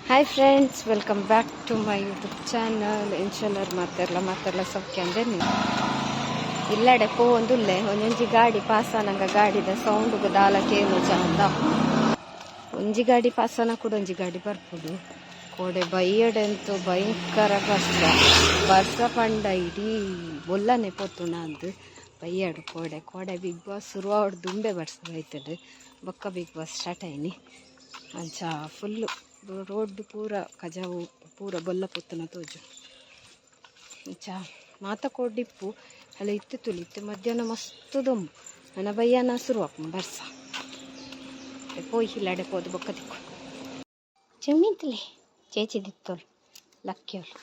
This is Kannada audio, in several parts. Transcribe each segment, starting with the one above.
Hi friends, welcome back to my YouTube channel. ಇನ್ಶಾಲ್ಲರ್ ಮಾತಾಡಲ್ಲ ಸೌಖ್ಯ ಅಂದರೆ ನೀವು ಇಲ್ಲಡೆ ಪೋಂದುಲ್ಲೆ ಒಂಜೊಂಜಿ ಗಾಡಿ ಪಾಸಾನಂಗ ಗಾಡಿದ ಸೌಂಡ್ಗೆ ದಾಲಕ್ಕೇನು ಚಂದ ಒಂಜಿ ಗಾಡಿ ಪಾಸನ ಕೂಡ ಒಂಜಿ ಗಾಡಿ ಬರ್ಪುಡು. ಕೋಡೆ ಬೈಯಡೆಂತೂ ಭಯಂಕರ ಬರ್ಸ ಪಂಡ ಇಡೀ ಬೊಲ್ಲನೆ ಪೋತುಣ ಅಂದು ಬೈಯಡು ಕೋಡೆ ಬಿಗ್ ಬಾಸ್ ಶುರುವಾಡು ದುಂಬೆ ಬರ್ಸದೈತಡು ಬೊಕ್ಕ ಬಿಗ್ ಬಾಸ್ ಸ್ಟಾರ್ಟ್ ಆಯ್ನಿ ಅಂಚ ಫುಲ್ಲು ರೋಡ್ ಪೂರ ಕಜಾವು ಪೂರ ಬೊಲ್ಲ ಪೊತ್ತುನ ತೋಜು ಅಂಚ ಮಾತ ಕೊಡ್ಡಿಪ್ಪು ಅಲ್ಲ ಇತ್ತು ತುಳಿತ್ತು ಮಧ್ಯಾಹ್ನ ಮಸ್ತು ದೊಂಬು ನನ್ನ ಬಯ್ಯನ ಶುರುವಾಕು ಬರ್ಸ ಪೋಯ್ ಇಲ್ಲಾಡೆ ಪೋದು ಬೊಕ್ಕ ತಿಕ್ಕು ಚೆಮ್ಮಿಂತಲೇ ಚೇಚಿದಿತ್ತೋಳು ಲಕ್ಕಿಯೋಳು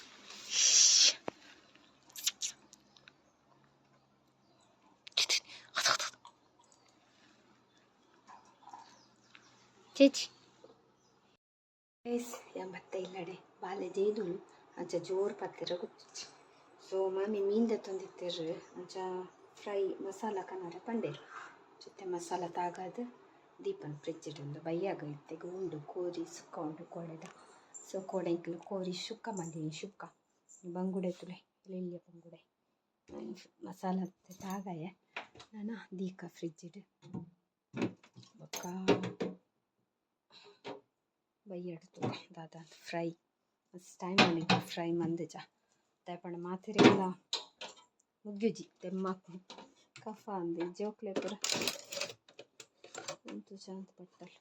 ಚೇಚಿ ಎಂಬತ್ತ ಇಲ್ಲಡೆ ಬಾಲೆ ಜೈದುಳು ಅಂಚ ಜೋರು ಪತ್ತಿರ ಗೊತ್ತಿಚ್ಚು. ಸೊ ಮಾಮಿ ಮೀಂದ ತಂದಿತ್ತೇರು ಅಂಚ ಫ್ರೈ ಮಸಾಲ ಕನಾರೆ ಪಂಡೇರು ಜೊತೆ ಮಸಾಲ ತಾಗಾದ ದೀಪನ್ ಫ್ರಿಜ್ ಇಡೊಂದು ಬೈಯಾಗ ಇತ್ತೆಗೆ ಉಂಡು ಕೋರಿ ಸುಕ್ಕ ಉಂಡು ಕೋಡೆದ. ಸೊ ಕೋಡೆಂಕಲು ಕೋರಿ ಶುಕ್ಕ ಮಂದಿನಿ ಶುಕ್ಕ ಬಂಗುಡೆ ತುಳೆ ಇಲ್ಲಿಯ ಬಂಗುಡೆ ಮಸಾಲ ತಾಗಾಯ ನಾನು ದೀಕ ಫ್ರಿಜ್ ಇಡು ಬೊಕ್ಕ ಬೈಯಡ್ತು ದಾದ ಫ್ರೈ ಫಸ್ಟ್ ಟೈಮ್ ನನಗೆ ಫ್ರೈ ಮಂದಜ ತೇಪಣ ಮಾತಿರೆಲ್ಲ ಮುಗ್ಗುಜಿ ತೆಮ್ಮಾಕು ಕಫ ಅಂದೆ ಜೋಕ್ಲೆ ಪುರ ಅಂತೂ ಶಾಂತ ಪಟ್ಟಲು.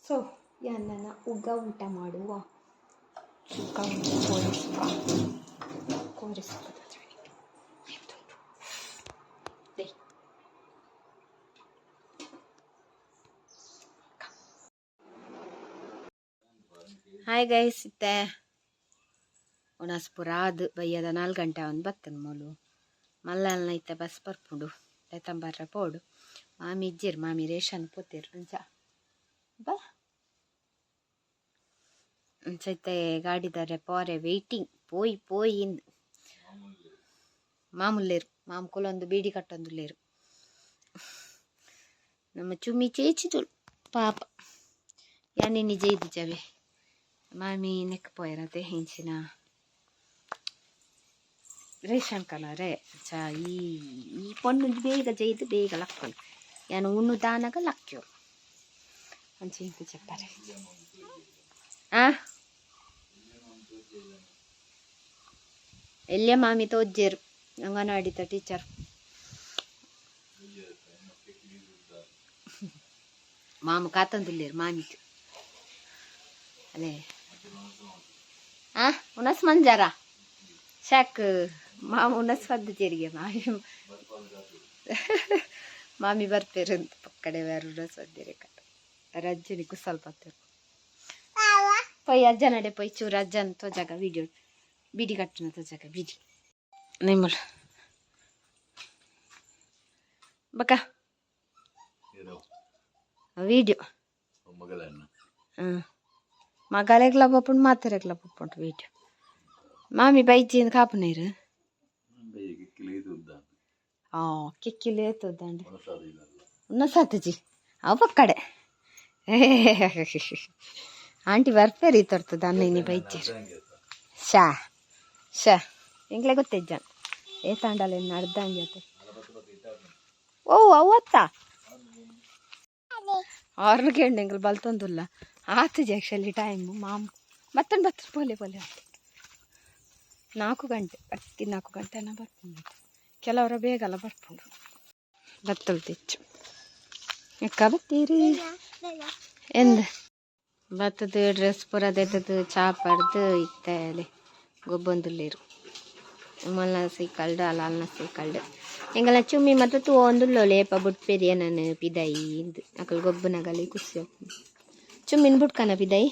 ಸೊ ಯಾನ ಉಗ್ಗ ಊಟ ಮಾಡುವ ಸುಕ್ಕ ಕೋರಿ ಸುಕ್ಕದ ಹಾಯ್ ಗೈಸ್ ಇತ್ತೆ ಉಣಸ್ಪುರ ಅದು ಬಯ್ಯದ 4 ಗಂಟೆ ಒಂದು ಬತ್ತನ ಮೂಲು ಮಲ್ಲಲ್ನ ಇತ್ತೆ ಬಸ್ ಬರ್ಪುಂಡು ಎತ್ತಂಬರ್ರೆ ಪೋಡು ಮಾಮಿ ಇಜ್ಜಿರು ಮಾಮಿ ರೇಷನ್ ಪೋತಿರು ಅಂಚ ಬಾ ಅಂಚ ಇತ್ತೆ ಗಾಡಿದಾರೆ ಪೋರೆ ವೆಯ್ಟಿಂಗ್ ಪೋಯಿ ಇಂದು ಮಾಮೂಲ್ಲೇರು ಮಾಮು ಕುಲೊಂದು ಬೀಡಿ ಕಟ್ಟೊಂದುಲ್ಲೇರು ನಮ್ಮ ಚುಮ್ಮಿ ಚೇಚಿದುಳು ಪಾಪ ಯಾನೆ ನಿಜ ಇದು ಜವೆ ಮಾಮಿ ನೆಕ್ ಪೋಯರತೆ ಹಿಂಚಿನ ರೇಷನ್ ಕಲರೇ ಚಾ ಈ ಪೊಣ್ಣು ಬೇಗ ಜೈದು ಬೇಗ ಲಕ್ಕೊಳು ಯಾನು ಉಣ್ಣು ದಾನಾಗ ಲಕ್ಕ್ಯೋ ಅಂಚೆ ಇಂತ చెప్పారు. ಎಲ್ಲೇ ಮಾಮಿ ತೋಜ್ಜೇರು ಅಂಗನವಾಡಿತ ಟೀಚರ್ ಮಾಮ ಕಾತಂದುಲ್ಲೇರು ಮಾಮಿಗೆ ಅಲ್ಲೇ ಉನಸ್ ಮಂಜಾರ ಶಾಕ್ ಮಾಮ ಉನಸ್ ಪದ್ದು ಜೇರಿಗೆ ಮಾಮಿ ಬರ್ಪೇರು ಅಂತ ಪಕ್ಕಡೆ ಬೇರೆ ಉನಸ್ ಪದ್ದಿರೆ ಕಟ್ಟ ರಜ್ಜನಿಗೂ ಸ್ವಲ್ಪ ಪೊಯ್ ಅಜ್ಜ ನಡೆ ಪೊಯ್ ಚೂರು ಅಜ್ಜನ ತೋಜಾಗ ವಿಡಿಯೋ ಬಿಡಿ ಕಟ್ಟನ ತೋಜಾಗ ಬಿಡಿ ನಿಮ್ಮಳು ಬಕ್ಕ ವಿಡಿಯೋ ಮಗಳೆಗ್ಲ ಪಪ್ಪುಂಡು ಮಾತೆರೆಗ್ಲ ಪಪ್ಪುಂಡು ವಿಡಿಯೋ ಮಾಮಿ ಬೈಜಿಂದ ಕಾಪು ನೀರು ಕಿಕ್ಕಿಲಿ ಏತುದಂಡು ಉನ್ನಸಾತಜಿ ಅವ ಪಕ್ಕಡೆ ಆಂಟಿ ಬರ್ಪೇರಿ ತರ್ತದ ಅನ್ನಿ ಬೈಜೀರು ಶಾ ಎಂಗ್ಲೆ ಗೊತ್ತಿಜ್ಜ ಏತಾಂಡಲ್ಲ ನಡ್ದಂಗೆ ಓ ಅವತ್ತ ಆರ್ನ ಕೇಂಡ ಎಂಗ್ಲು ಬಲ್ತೊಂದುಲ್ಲ ಆತಜಿ ಆ್ಯಕ್ಚುಲಿ ಟೈಮು ಮಾಮ ಬತ್ತನ್ ಪೋಲೆ ಆಯ್ತು 4 ಗಂಟೆ 4 ಗಂಟೆನ ಬರ್ಪುಂಡು ಕೆಲವರ ಬೇಗಲ್ಲ ಬರ್ಪುಂಡು ಬತ್ತಲು ತೆಚ್ಚು ಎಕ್ಕ ಬತ್ತೀರಿ ಎಂದ ಬತ್ತದು ಡ್ರೆಸ್ ಪುರದೆತ್ತದು ಚಾಪಡ್ದು ಇತ್ತಲೆ ಗೊಬ್ಬೊಂದುಲ್ಲೇರು ಮಲ್ಲ ಸೈಕಲ್ಡು ಅಲ್ಲ ಸೈಕಲ್ಡು ಎಂಗಲ ಚುಮ್ಮಿ ಮತ್ತು ತೂ ಒಂದುಲ್ಲೋ ಲೇಪ ಬುಟ್ಪೆರಿಯ ನಾನು ಪಿದಾಯಿ ಇಂದು ಅಕಲ್ ಗೊಬ್ಬನಗಲಿ ಕುಸಿ ಚುಮ್ಮಿನ ಬುಟ್ಕನ ಪಿದಾಯಿ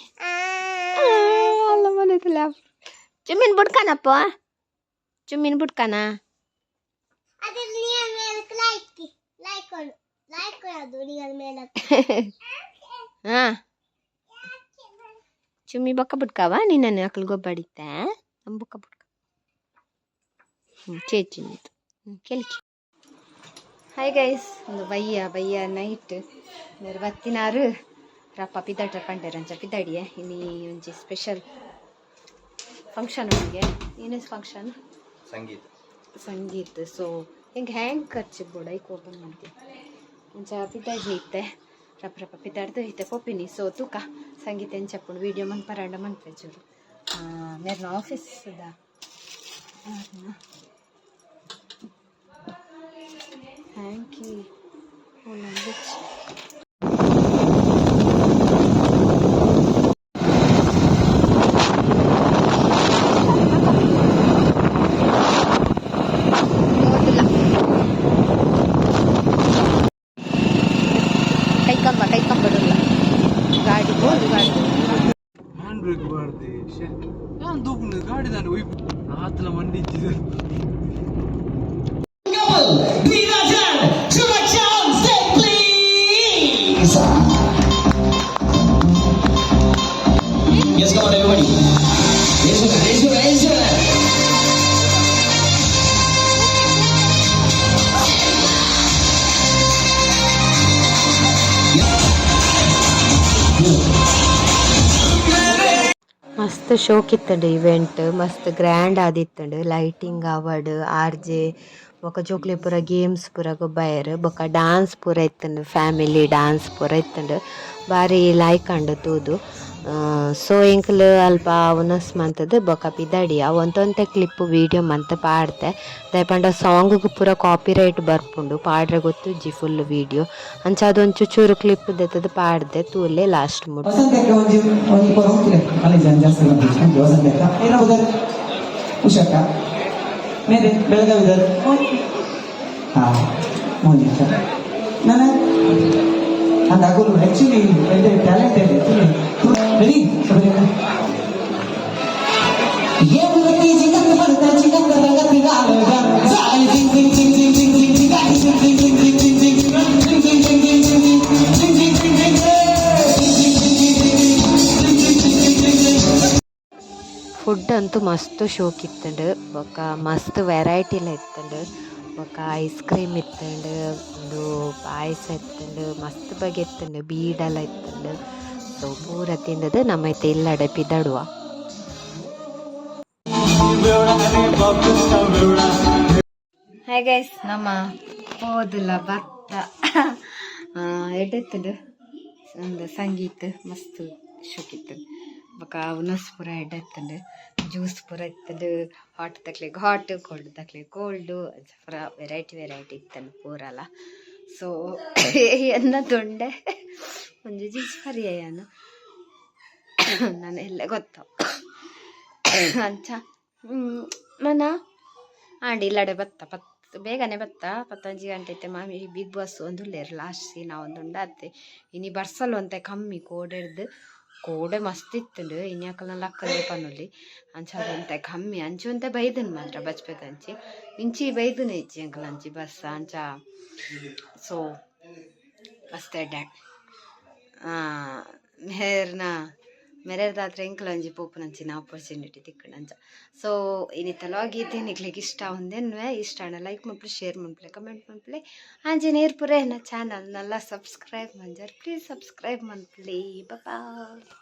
ಅಲ್ಲ ಮನೆತಲ್ಲ ಚುಮ್ಮಿನ ಬುಟ್ಕನಪ್ಪ ಚುಮ್ಮಿನ ಬುಟ್ಕನ ಹಾ ಚುಮ್ಮಿ ಬೊಕ್ಕ ಬುಟ್ಕವ ನೀನು ಅಕಲ್ ಗೊಬ್ಬಡಿತ್ತ ಬೊಕ್ಕ ಬುಟ್ಕ ಚೇಚಿ ಕೆಲ್ಕಿ ಹಾಯ್ ಗೈಸ್, ಒಂದು ಬಯ್ಯ ನೈಟ್ మీరు ಬತ್ತಿನಾರು ರಪ್ಪ ಪಿದಾಟ ಪಂಡರಂಚ ಪಿದಾಡಿಯೇ ಇನ್ನಿ ಒಂಜಿ ಸ್ಪೆಷಲ್ ಫಂಕ್ಷನ್ ನನಗೆ ಏನೇನು ಫಂಕ್ಷನ್ ಸಂಗೀತ ಸೊ ಹಿಂಗೆ ಹ್ಯಾಂಗ್ ಖರ್ಚು ಕೂಡ ಈಗ ಓಪನ್ ಮಾಡ್ತೀನಿ ಅಂಚ ಪಿದಾಡಿ ಇತ್ತೆ ರಪ್ಪ ಪಿದಾಡ್ದು ಇತ್ತೆ ಪೊಪ್ಪಿನಿ ಸೊ ತೂಕ ಸಂಗೀತ ಏನು ಚಪ್ಪುಂಡು ವೀಡಿಯೋ ಮನ್ಪರಾಂಡ ಮನ್ಪೆ ಚೂರು ಮೇರ್ನ ಆಫೀಸ್ದ ಥ್ಯಾಂಕ್ ಯು ಕೈಕಂಬಡಲ್ಲ ಗಾಡಿ ಗಾಡಿ ಹ್ಯಾಂಡ್ ಬ್ರೇಕ್ ಮಾಡ್ದೆ ನಾನು ದೂಪುನ ಗಾಡಿ ದಾಂಡು ಹೋಯ್ ಆತಲ ಮಂಡಿ ಇಚ್ಚಿದೆ Yes, come on, everybody. Raise your hand. ಮಸ್ತ್ ಶೋಕಿತ್ತಂಡು ಇವೆಂಟ್ ಮಸ್ತ್ ಗ್ರ್ಯಾಂಡ್ ಆದಿತ್ತಂಡು ಲೈಟಿಂಗ್ ಅವಡ್ ಆರ್ಜೆ ಬೊಕ ಜೋಕ್ಲೆ ಪೂರ ಗೇಮ್ಸ್ ಪೂರ ಗೊಬ್ಬಾಯರ್ ಬೊಕ ಡಾನ್ಸ್ ಪೂರ ಇತ್ತಂಡು ಫ್ಯಾಮಿಲಿ ಡಾನ್ಸ್ ಪೂರ ಇತ್ತಂಡು ಬಾರಿ ಲಾಯ್ಕಂಡು ತೂದು ಸೊ ಎಂಕ್ಲು ಅಲ್ಪ ಉನಸ್ ಮಂತದ್ದು ಬೊಕ ಪಿದಾಡಿಯ ಒಂತೊಂತೆ ಕ್ಲಿಪ್ ವೀಡಿಯೋ ಮಂತ್ ಪಾಡ್ದೆ ದಯಪಂಡ ಸಾಂಗ್ಗ್ ಪೂರ ಕಾಪಿರೈಟ್ ಬರ್ಪುಂಡು ಪಾಡ್ರೆ ಗೊತ್ತುಜ್ಜಿ ಫುಲ್ ವೀಡಿಯೋ ಅಂಚ ಅದೊಂಚು ಚೂರು ಕ್ಲಿಪ್ ದೆತ್ತದು ಪಾಡ್ದೆ ತೂಲೆ ಲಾಸ್ಟ್ ಮುಡ್ ಬೆಳಗಾವಿದರ್ ಹಾಂ ಮೋನಿ ಸರ್ ನಾನು அந்த அகுல் ஆக்சுவலி வெரி டேலண்டட் வெரி ஏவுலத்தி சிங்கங்க படுத்த சிங்கங்க ரங்கத்தி ஆலக சாய் ஜிங் ஜிங் ஜிங் ஜிங் ஜிங் ஜிங் ஜிங் ஜிங் ஜிங் ஜிங் ஜிங் ஜிங் ஜிங் ಫುಡ್ ಅಂತೂ ಮಸ್ತ್ ಶೋಕಿತ್ತಂಡು ಬೊಕ ಮಸ್ತ್ ವೆರೈಟಿಲ ಇತ್ತಂಡು ಬೊಕ ಐಸ್ ಕ್ರೀಮ್ ಇತ್ತಂಡು ಒಂದು ಪಾಯಸ ಇತ್ತಂಡು ಮಸ್ತ್ ಬಗೆ ಇತ್ತಂಡು ಬೀಡಲ ಇತ್ತಂಡು ಸೊ ಪೂರ ತಿಂದದು ನಮ್ಮೈತೆ ಇಲ್ಲಡೆ ಪಿದಾಡುವ ಹಾಯ್ ಗೈಸ್ ನಮ್ಮ ಹೋದಲ್ಲ ಭತ್ತ ಎಡ್ಡೆತ್ತಂಡು ಒಂದು ಸಂಗೀತ ಮಸ್ತ್ ಶೋಕಿತ್ತು ಬೊಕ ಉನಸ್ ಪೂರ ಎಡ್ಡೆತ್ತಂಡು ಜ್ಯೂಸ್ ಪೂರ ಇತ್ತಂಡು ಹಾಟ್ ತಕ್ಲಿಗೆ ಹಾಟ್ ಕೋಲ್ಡ್ ತಕ್ಲಿಗೆ ಕೋಲ್ಡು ಪೂರ ವೆರೈಟಿ ಇತ್ತಂಡು ಪೂರಲ್ಲ ಸೊ ಎನ್ನ ತೊಂಡೆ ಒಂಜಿ ಜ್ಯೂಸ್ ಪರಿಯಾನು ನಾನು ಎಲ್ಲ ಗೊತ್ತಾವ ಅಂಚ ಮನ ಆಂಡಿ ಇಲ್ಲಡೆ ಬತ್ತ ಬೇಗನೆ ಬತ್ತ 15 ಗಂಟೆ ಇತ್ತೆ ಮಾಮಿ ಬಿಗ್ ಬಾಸ್ ಒಂದು ಲೇರು ಲಾಸ್ಟ್ ಸೀನ್ ಒಂದು ಉಂಡಾತೆ ಇನಿ ಬರ್ಸಲ್ ಒಂತೆ ಕಮ್ಮಿ ಕೋಡೆಡ್ದು ಕೋಡೆ ಮಸ್ತ್ ಇತ್ತಂಡು ಇನ್ಯಾಕಲ್ನ ಲಕ್ಕಲ್ಲಿ ಪನ್ನುಲಿ ಅಂಚ ಅದಂತೆ ಕಮ್ಮಿ ಅಂಚು ಅಂತೆ ಬೈದನ್ ಮಾತ್ರ ಬಚ್ಬೇಕ ಅಂಚಿ ಇಂಚಿ ಬೈದನೆ ಇಚ್ಚಿ ಅಂಕಲ್ ಅಂಚಿ ಬಸ್ ಅಂಚ ಸೊ ಮಸ್ತ್ ಡ್ಯಾಡ್ ಮೆರೆದಾದ್ರೆ ಎಂಕಲ್ ಒಂಜಿ ಪೋಪುನಂಚಿನ ಆಪರ್ಚುನಿಟಿ ತಿಕ್ಕಂಡ ಸೊ ಇನ್ನಿತ್ತ ಲಾಗಿದ್ದೆ ನಿಕ್ಲಿಗೆ ಇಷ್ಟ ಒಂದೇನು ಇಷ್ಟ ಲೈಕ್ ಮನ್ಪಲೆ ಶೇರ್ ಮನ್ಪಲೆ ಕಮೆಂಟ್ ಮನ್ಪಲೆ ಆಂಜನೇಯರ್ ಪುರ channel Nalla subscribe ಮಂಜರ್ please subscribe ಮನ್ಪಲೆ bye.